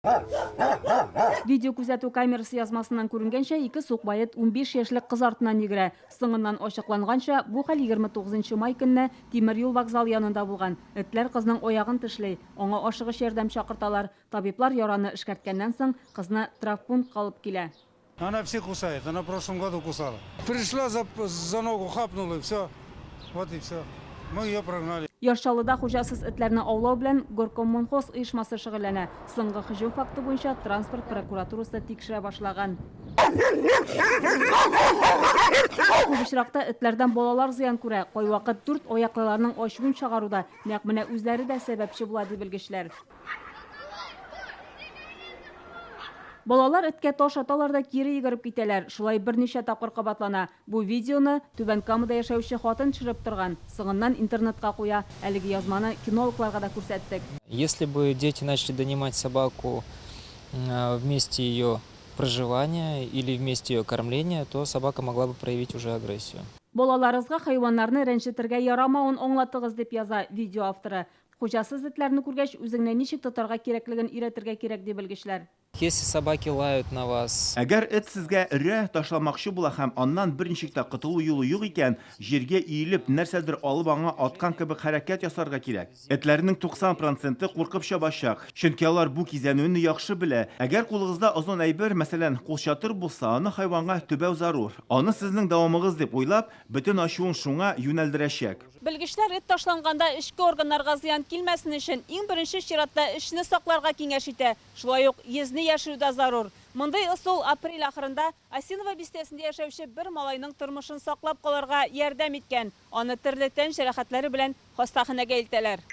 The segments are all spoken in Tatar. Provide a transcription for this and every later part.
Видео күзәтү камерасы язмасынан күренгәнчә, ике сукбайыт 15 яшьлек кыз артыннан йөгерә. Соңыннан ачыкланганча, бу хәл 29 май көнне тимер юл вокзал янында булган. Этләр кызның аягын тешләй, аңа ашыгыч ярдәм чакырталар. Табиблар яраны эшкәрткәннән соң кызны травмпунктка алып килә. Она все кусает, она в прошлом году кусала. Пришла за ногу, хапнула и все. Вот и все. Мы ее прогнали. Яшчалыда хуҗасыз этләрне аулау белән Горкоммунхоз оешмасы шөгыльләнә. Соңгы һөҗүм факты буенча транспорт прокуратурасы тикшерә башлаган. Күп очракта этләрдән балалар зыян күрә. Кайвакыт 4 аяклыларның ачуын чыгаруда нәкъ менә үзләре дә сәбәпче була ди белгечләр. Балалар эткә таш аталар да кире йөгереп китәләр. Шулай берничә тапкыр кабатлана. Бу видеоны Түбән Камада яшәүче хатын төшереп торган. Соңыннан интернетка куя. Әлеге язманы кинологларга да күрсәттек. Если бы дети начали донимать собаку вместе ее проживания или вместе ее кормления, то собака могла бы проявить уже агрессию. Балаларызга хайваннарны рәнҗетергә ярамавын аңлатыгыз дип яза видео авторы. Хуҗасыз этләрне күргәч, үзеңне ничек тотарга кирәклеген өйрәтергә кирәк ди белгечләр. Если собаки лают на вас, Әгәр эт сезгә өрә ташламакчы була һәм аннан берничек тә котылу юлы юк икән, җиргә иелеп, нәрсәдер алып аңа аткан кебек хәрәкәт ясарга кирәк. Этләрнең 90% куркып чабачак, чөнки алар бу кизәнүне яхшы белә. Әгәр кулыгызда озон әйбер, мәсәлән, кулчатыр булса, аны хайванга төбәү зарур. Аны сезнең дәвамыгыз дип уйлап, бөтен ачуын шуңа юнәлдерәчәк. Белгечләр эт ташланганда эчке органнарга зыян килмәсен өчен иң беренче чиратта эшне сакларга киңәш итә. Шулай ук йөзне яшерү дә зарур. Мондай ысул апрель ахырында Осинова бистәсендә яшәүче бер малайның тормышын саклап калырга ярдәм иткән. Аны төрле тән җәрәхәтләре белән хастаханәгә илтәләр.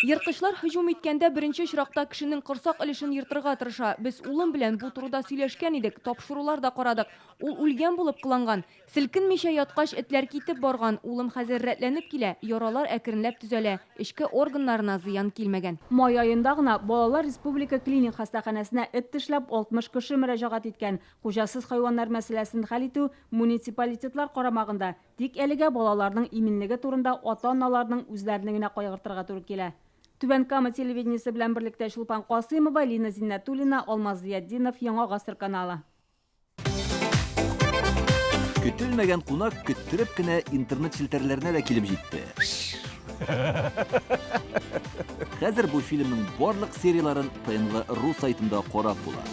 Йырткычлар һөҗүм иткәндә беренче очракта кешенең корсак өлешен йыртырга тырыша. Без улым белән бу турыда сөйләшкән идек, тапшырулар да карадык. Ул үлгән булып кыланган. Селкенмичә яткач этләр китеп барган. Улым хәзер рәтләнеп килә, яралар әкренләп төзәлә. Эчке органнарына зыян килмәгән. Май аенда гына Балалар Республика клиник хастаханәсенә эт тешләп 60 кеше мөрәҗәгать иткән. Хуҗасыз хайваннар мәсьәләсен хәл итү муниципалитетлар карамагында. Тик әлегә балаларның иминлеге турында ата-аналарның үзләренә генә кайгыртырга туры килә. Түбән Кама телевидениесе белән берлектә Шулпан Касыймова, Лина Зиннәтуллина, Алмаз Зиятдинов, Яңа гасыр каналы. Көтелмәгән кунак көттереп кенә интернет челтәрләренә дә килеп җитте. Хәзер бу фильмның барлык серияларын ТНВ.ру сайтында карап була.